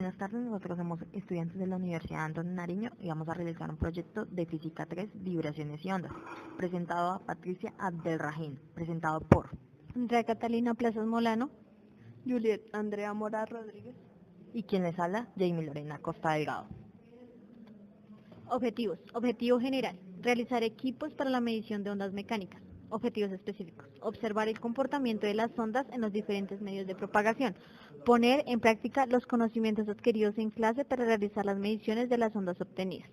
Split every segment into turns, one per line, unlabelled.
Buenas tardes, nosotros somos estudiantes de la Universidad Antonio Nariño y vamos a realizar un proyecto de Física 3, Vibraciones y Ondas, presentado a Patricia Abdelrahim, presentado por
Andrea Catalina Plazas Molano,
Juliet Andrea Mora Rodríguez
y quien les habla, Jamie Lorena Costa Delgado.
Objetivos. Objetivo general. Realizar equipos para la medición de ondas mecánicas. Objetivos específicos. Observar el comportamiento de las ondas en los diferentes medios de propagación. Poner en práctica los conocimientos adquiridos en clase para realizar las mediciones de las ondas obtenidas.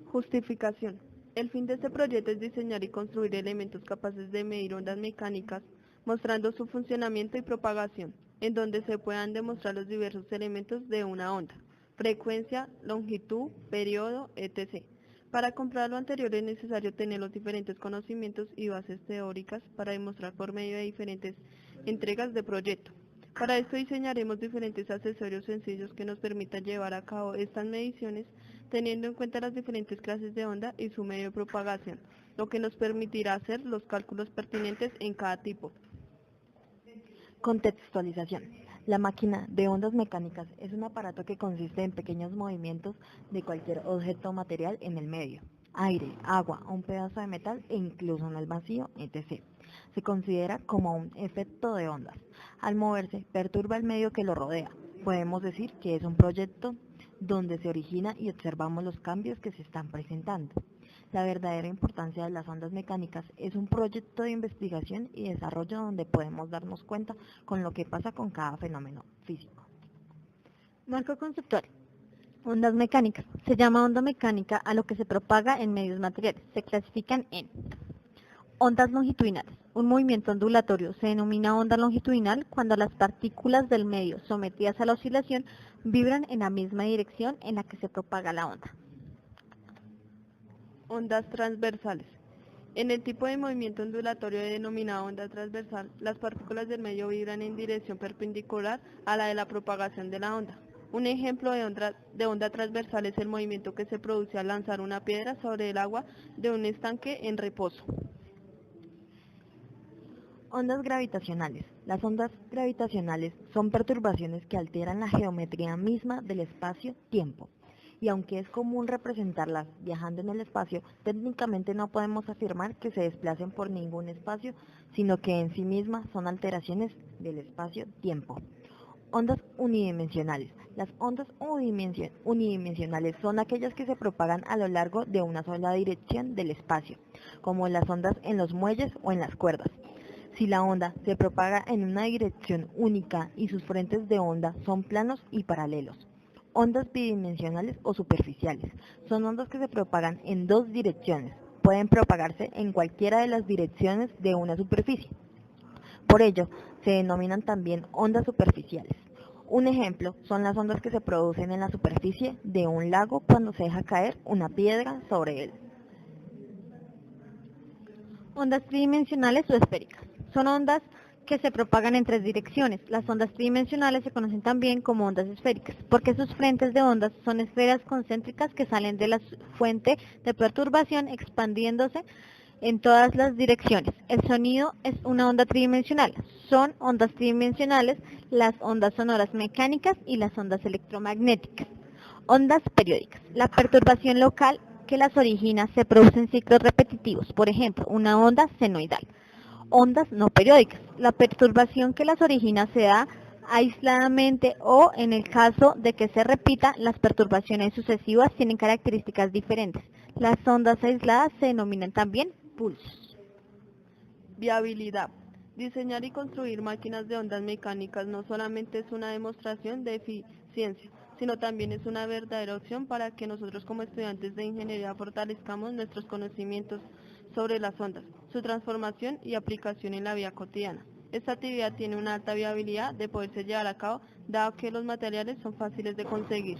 Justificación. El fin de este proyecto es diseñar y construir elementos capaces de medir ondas mecánicas, mostrando su funcionamiento y propagación, en donde se puedan demostrar los diversos elementos de una onda, frecuencia, longitud, periodo, etc. Para comprobar lo anterior es necesario tener los diferentes conocimientos y bases teóricas para demostrar por medio de diferentes entregas de proyecto. Para esto diseñaremos diferentes accesorios sencillos que nos permitan llevar a cabo estas mediciones teniendo en cuenta las diferentes clases de onda y su medio de propagación, lo que nos permitirá hacer los cálculos pertinentes en cada tipo.
Contextualización. La máquina de ondas mecánicas es un aparato que consiste en pequeños movimientos de cualquier objeto o material en el medio, aire, agua, un pedazo de metal e incluso en el vacío, etc. Se considera como un efecto de ondas. Al moverse, perturba el medio que lo rodea. Podemos decir que es un proyecto donde se origina y observamos los cambios que se están presentando. La verdadera importancia de las ondas mecánicas es un proyecto de investigación y desarrollo donde podemos darnos cuenta con lo que pasa con cada fenómeno físico.
Marco conceptual. Ondas mecánicas. Se llama onda mecánica a lo que se propaga en medios materiales. Se clasifican en ondas longitudinales. Un movimiento ondulatorio se denomina onda longitudinal cuando las partículas del medio sometidas a la oscilación vibran en la misma dirección en la que se propaga la onda.
Ondas transversales. En el tipo de movimiento ondulatorio denominado onda transversal, las partículas del medio vibran en dirección perpendicular a la de la propagación de la onda. Un ejemplo de onda transversal es el movimiento que se produce al lanzar una piedra sobre el agua de un estanque en reposo.
Ondas gravitacionales. Las ondas gravitacionales son perturbaciones que alteran la geometría misma del espacio-tiempo. Y aunque es común representarlas viajando en el espacio, técnicamente no podemos afirmar que se desplacen por ningún espacio, sino que en sí mismas son alteraciones del espacio-tiempo. Ondas unidimensionales. Las ondas unidimensionales son aquellas que se propagan a lo largo de una sola dirección del espacio, como las ondas en los muelles o en las cuerdas. Si la onda se propaga en una dirección única y sus frentes de onda son planos y paralelos. Ondas bidimensionales o superficiales. Son ondas que se propagan en dos direcciones. Pueden propagarse en cualquiera de las direcciones de una superficie. Por ello, se denominan también ondas superficiales. Un ejemplo son las ondas que se producen en la superficie de un lago cuando se deja caer una piedra sobre él.
Ondas tridimensionales o esféricas. Son ondas que se propagan en tres direcciones. Las ondas tridimensionales se conocen también como ondas esféricas, porque sus frentes de ondas son esferas concéntricas que salen de la fuente de perturbación expandiéndose en todas las direcciones. El sonido es una onda tridimensional. Son ondas tridimensionales las ondas sonoras mecánicas y las ondas electromagnéticas. Ondas periódicas. La perturbación local que las origina se produce en ciclos repetitivos, por ejemplo, una onda senoidal. Ondas no periódicas. La perturbación que las origina se da aisladamente o, en el caso de que se repita, las perturbaciones sucesivas tienen características diferentes. Las ondas aisladas se denominan también pulsos.
Viabilidad. Diseñar y construir máquinas de ondas mecánicas no solamente es una demostración de eficiencia, sino también es una verdadera opción para que nosotros como estudiantes de ingeniería fortalezcamos nuestros conocimientos sobre las ondas, su transformación y aplicación en la vida cotidiana. Esta actividad tiene una alta viabilidad de poderse llevar a cabo, dado que los materiales son fáciles de conseguir.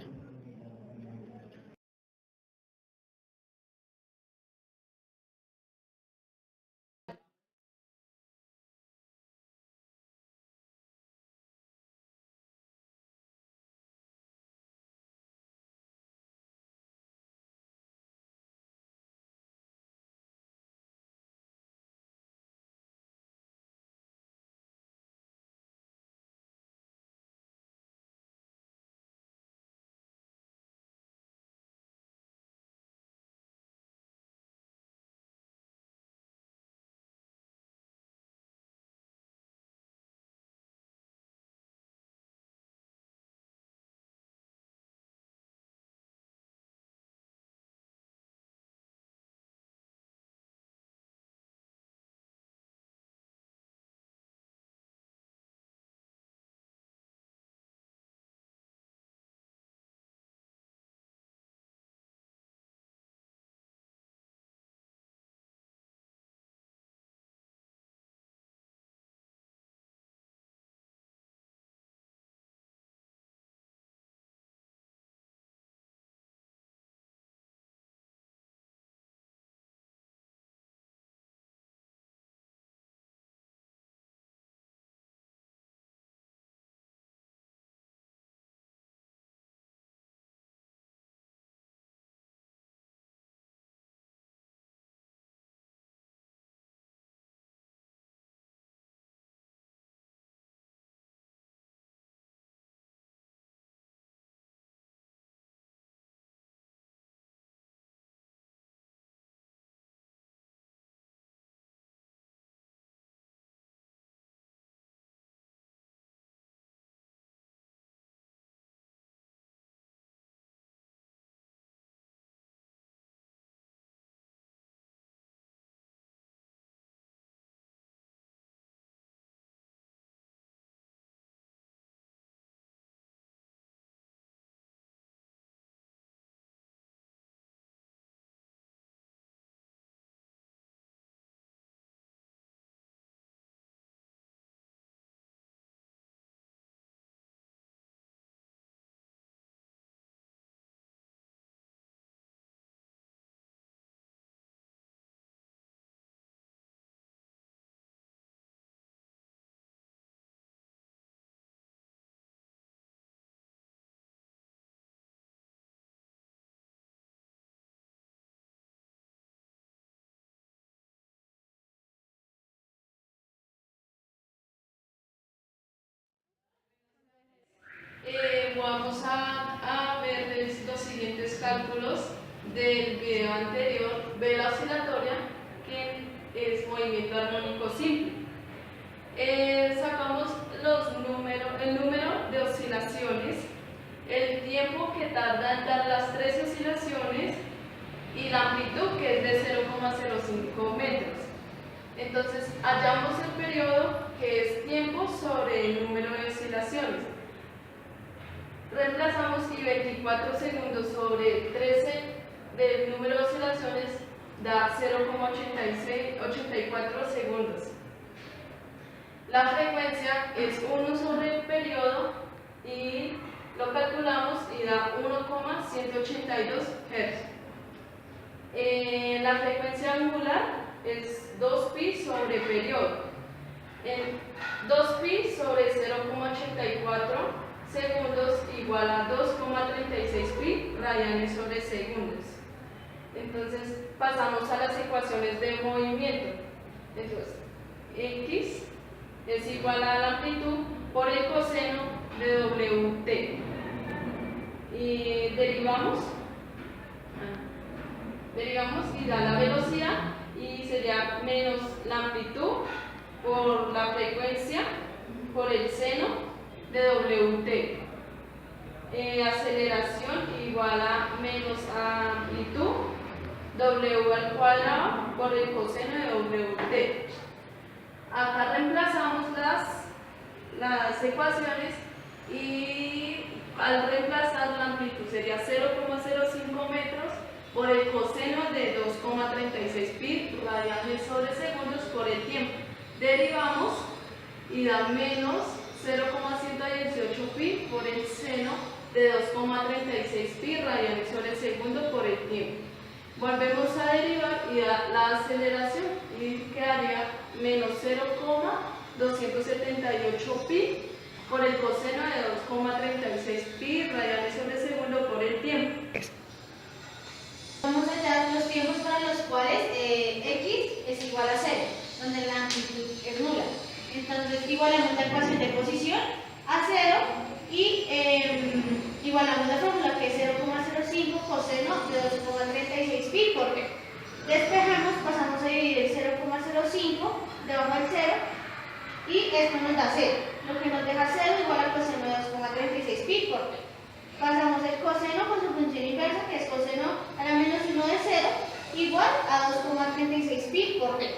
cálculos del video anterior, vela oscilatoria, que es movimiento armónico simple. Sacamos el número de oscilaciones, el tiempo que tarda en dar las 3 oscilaciones y la amplitud, que es de 0,05 metros. Entonces hallamos el periodo, que es tiempo sobre el número de oscilaciones. Reemplazamos y 24 segundos sobre 13 del número de oscilaciones da 0,84 segundos. La frecuencia es 1 sobre el periodo y lo calculamos y da 1,182 Hz. La frecuencia angular es 2pi sobre periodo. 2pi sobre 0,84 segundos igual a 2,36 pi radianes sobre segundos. Entonces pasamos a las ecuaciones de movimiento. Entonces, x es igual a la amplitud por el coseno de wt. Y derivamos y da la velocidad y sería menos la amplitud por la frecuencia por el seno de wt. Aceleración igual a menos amplitud w al cuadrado por el coseno de wt. Acá reemplazamos las ecuaciones y al reemplazar la amplitud sería 0,05 metros por el coseno de 2,36 pi radianes sobre segundos por el tiempo. Derivamos y da menos 0,118 pi por el seno de 2,36 pi radianes sobre segundo por el tiempo. Volvemos a derivar y da la aceleración y quedaría menos 0,278 pi por el coseno de 2,36 pi radianes sobre segundo por el tiempo.
Vamos a hallar los tiempos para los cuales x es igual a 0, donde la amplitud es nula. Entonces igualamos la ecuación de posición a 0 y igualamos la fórmula, que es 0,05 coseno de 2,36 pi por b. Despejamos, pasamos a dividir el 0,05 debajo del 0 y esto nos da 0. Lo que nos deja 0 igual al coseno de 2,36 pi por b. Pasamos el coseno con su función inversa, que es coseno a la menos 1 de 0, igual a 2,36 pi por b.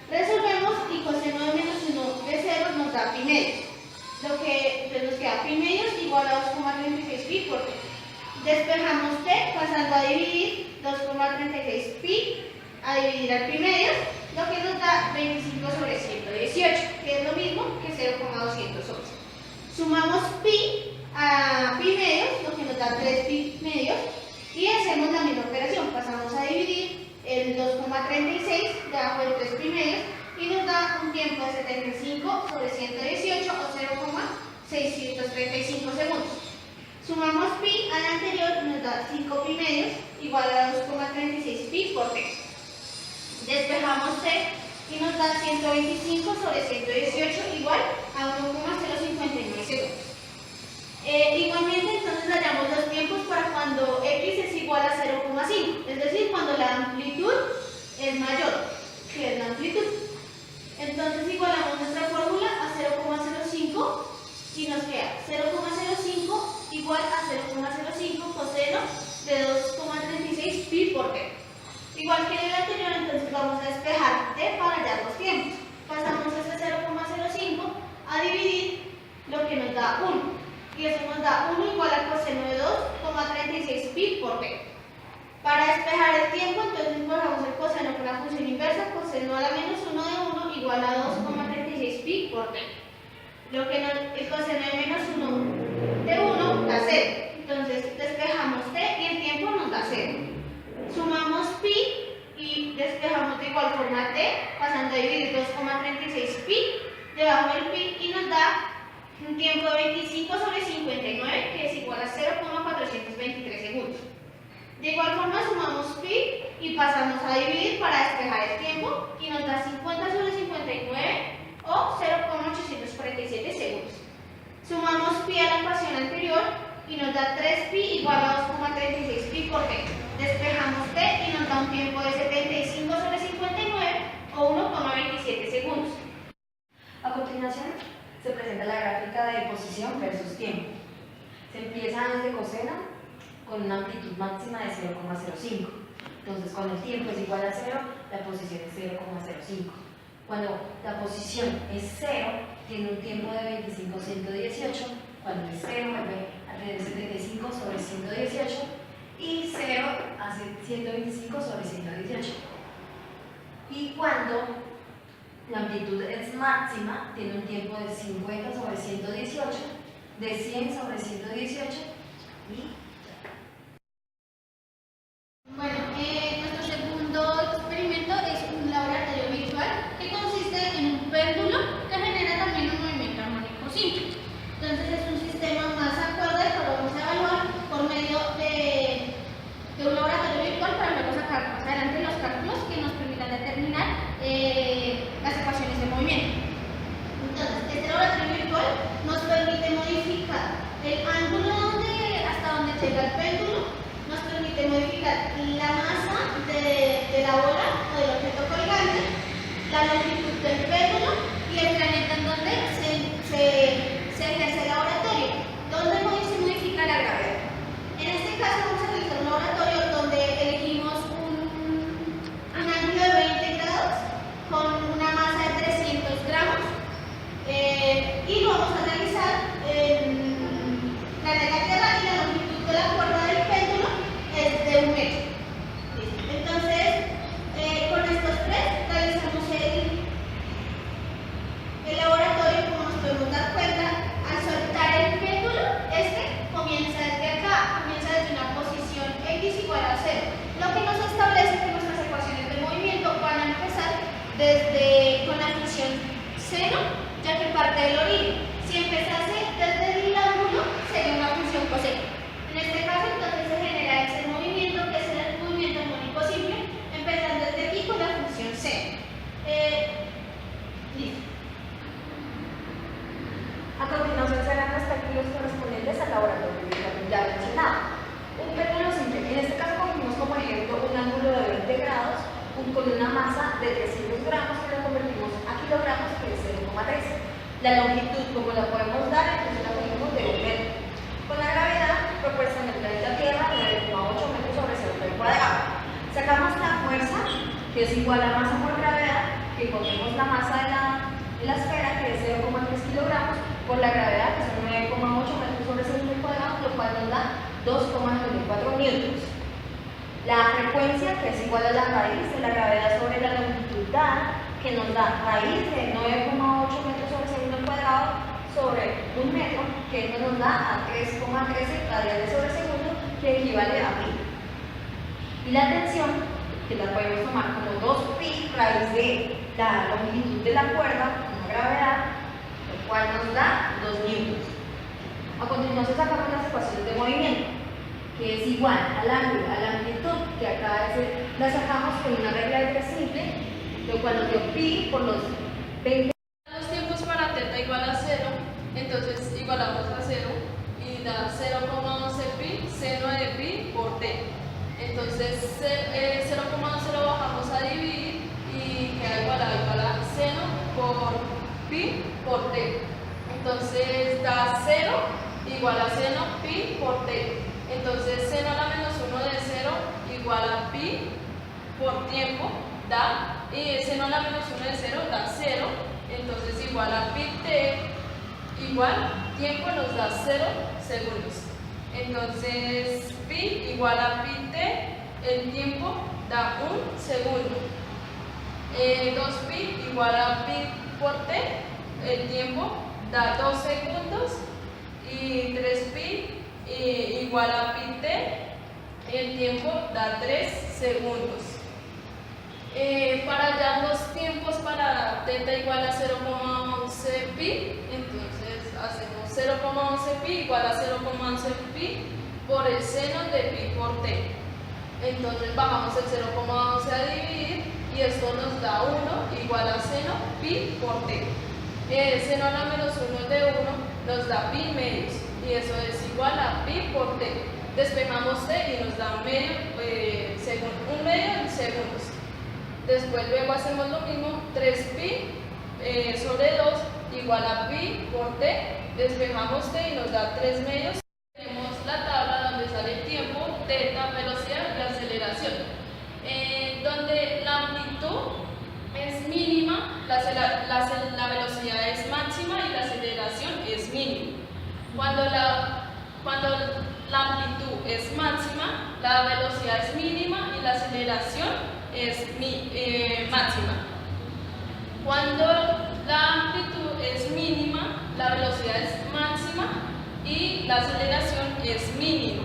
Resolvemos y coseno de menos 1 de 0 nos da pi medios. Lo que entonces nos queda pi medios igual a 2,36 pi por b. Despejamos t pasando a dividir 2,36 pi a dividir al pi medios, lo que nos da 25 sobre 118, que es lo mismo que 0,211. Sumamos pi a pi medios, lo que nos da 3 pi medios, y hacemos la misma operación. Pasamos a dividir el 2,36 debajo del 3 pi medios y nos da un tiempo de 75 sobre 118 o 0,635 segundos. Sumamos pi al anterior y nos da 5 pi medios igual a 2,36 pi por t. Despejamos t y nos da 125 sobre 118 igual a 1,059 segundos. Igualmente, entonces hallamos los tiempos para cuando x es igual a 0,5, es decir, cuando la amplitud es mayor que la amplitud. Entonces igualamos nuestra fórmula a 0,05 y nos queda 0,05 igual a 0,05 coseno de 2,36 pi por t. Igual que en el anterior, entonces vamos a despejar t para hallar los tiempos. Pasamos este 0,05 a dividir lo que nos da 1. Y eso nos da 1 igual al coseno de 2,36 pi por b. Para despejar el tiempo, entonces borramos el coseno con la función inversa, coseno a la menos 1 de 1 igual a 2,36 pi por b. El coseno de menos 1 de 1 da 0. Entonces despejamos t y el tiempo nos da 0. Sumamos pi y despejamos de igual forma t, pasando a dividir 2,36 pi debajo del pi y nos da un tiempo de 25 sobre 59, que es igual a 0,423 segundos. De igual forma sumamos pi y pasamos a dividir para despejar el tiempo y nos da 50 sobre 59 o 0,847 segundos. Sumamos pi a la ecuación anterior y nos da 3pi igual a 2,36 pi por t. Despejamos t y nos da un tiempo de 75 sobre 59 o 1,27 segundos.
A continuación, se presenta la gráfica de posición versus tiempo. Se empieza desde coseno con una amplitud máxima de 0,05. Entonces, cuando el tiempo es igual a 0, la posición es 0,05. Cuando la posición es 0, tiene un tiempo de 25/118. Cuando es 0, vuelve a tener 75 sobre 118. Y 0 hace 125 sobre 118. Y cuando la amplitud es máxima, tiene un tiempo de 50 sobre 118, de 100 sobre 118 y...
Bueno, nuestro segundo experimento es un laboratorio virtual que consiste en un péndulo que genera también un movimiento armónico simple. Entonces es un sistema más acorde que lo vamos a evaluar por medio de un laboratorio virtual para luego sacar más adelante los cálculos que nos permitan determinar las ecuaciones de movimiento. Entonces, este laboratorio virtual nos permite modificar el ángulo hasta donde llega el péndulo, nos permite modificar la masa de la bola o del objeto colgante, la longitud del péndulo y el planeta en donde se ejerce el laboratorio, donde se modifica la gravedad. En este caso vamos a realizar un laboratorio donde elegimos un ángulo de 20 grados con una masa de 300 gramos y lo vamos a realizar en la de la Tierra y la longitud de la cuerda del péndulo es de 1 metro. Entonces, con estos tres realizamos el laboratorio. Como nos podemos dar cuenta, al soltar el péndulo, comienza desde acá, comienza desde una posición x igual a 0, lo que nos establece que nuestras ecuaciones de movimiento van a empezar con la función seno, ya que parte del origen. Si empezase desde el ángulo, sería una función coseno. En este caso, entonces se genera ese movimiento, que es el movimiento armónico simple, empezando desde aquí con la función seno. Listo.
A continuación serán los cálculos correspondientes al laboratorio ya mencionado. Un péndulo simple, en este caso cogimos como ejemplo un ángulo de 20 grados con una masa de 300 gramos que lo convertimos a kilogramos, que es 0,3. La longitud, como la podemos dar, entonces la cogimos de 1 metro. Con la gravedad propuesta en el planeta Tierra, 9,8 metros sobre 0 cuadrado. Sacamos la fuerza, que es igual a masa por gravedad, que cogemos la masa de la esfera, que es 0,3 kilogramos, por la gravedad, que son 9,8 metros sobre 0 cuadrado, lo cual nos da 2,94 newtons. La frecuencia, que es igual a la raíz de la gravedad sobre la longitud dada, que nos da raíz de 9,8 metros sobre segundo cuadrado sobre 1 metro, que eso nos da a 3,13 radianes sobre segundo, que equivale a pi. Y la tensión, que la podemos tomar como 2pi raíz de la longitud de la cuerda, una gravedad, lo cual nos da 2 newtons. A continuación sacamos las ecuaciones de movimiento, que es igual al ángulo, a la amplitud, que acá la sacamos con una regla de 3 simple, lo cual nos dio pi por los 20.
Los tiempos para teta igual a 0, entonces igualamos a 0 y da 0,11 pi seno de pi por t. Entonces 0,11 lo bajamos a dividir y queda igual a seno por pi por t. Entonces da 0 igual a seno pi por t. Entonces seno a la menos 1 de 0 igual a pi por tiempo da, y seno a la menos 1 de 0 da 0, entonces igual a pi t igual tiempo nos da 0 segundos. Entonces pi igual a pi t, el tiempo da 1 segundo. 2pi igual a pi por t, el tiempo da 2 segundos. Y 3pi igual a pi t, el tiempo da 3 segundos. Para hallar los tiempos para teta igual a 0,11 pi, entonces hacemos 0,11 pi igual a 0,11 pi por el seno de pi por t. Entonces bajamos el 0,11 a dividir y esto nos da 1 igual a seno pi por t. Seno a la menos 1 de 1 nos da pi medios y eso es igual a pi por t. Despejamos t y nos da un medio de segundos. Después luego hacemos lo mismo, 3pi sobre 2 igual a pi por t. Despejamos t y nos da 3 medios. Tenemos la tabla donde sale el tiempo, teta, velocidad y aceleración. Donde la amplitud es mínima, la velocidad es máxima y la aceleración es mínima. Cuando la amplitud es máxima, la velocidad es mínima y la aceleración es máxima. Cuando la amplitud es mínima, la velocidad es máxima y la aceleración es mínima.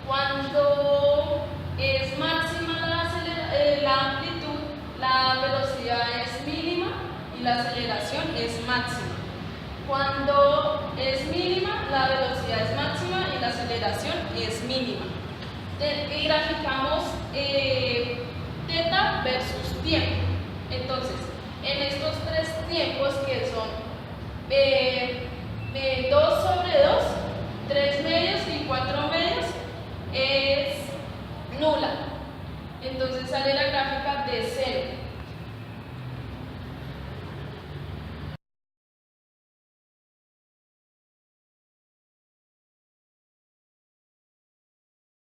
Cuando es máxima la amplitud, la velocidad es mínima y la aceleración es máxima. Cuando es mínima, la velocidad es máxima y la aceleración es mínima. Y graficamos teta versus tiempo. Entonces, en estos tres tiempos que son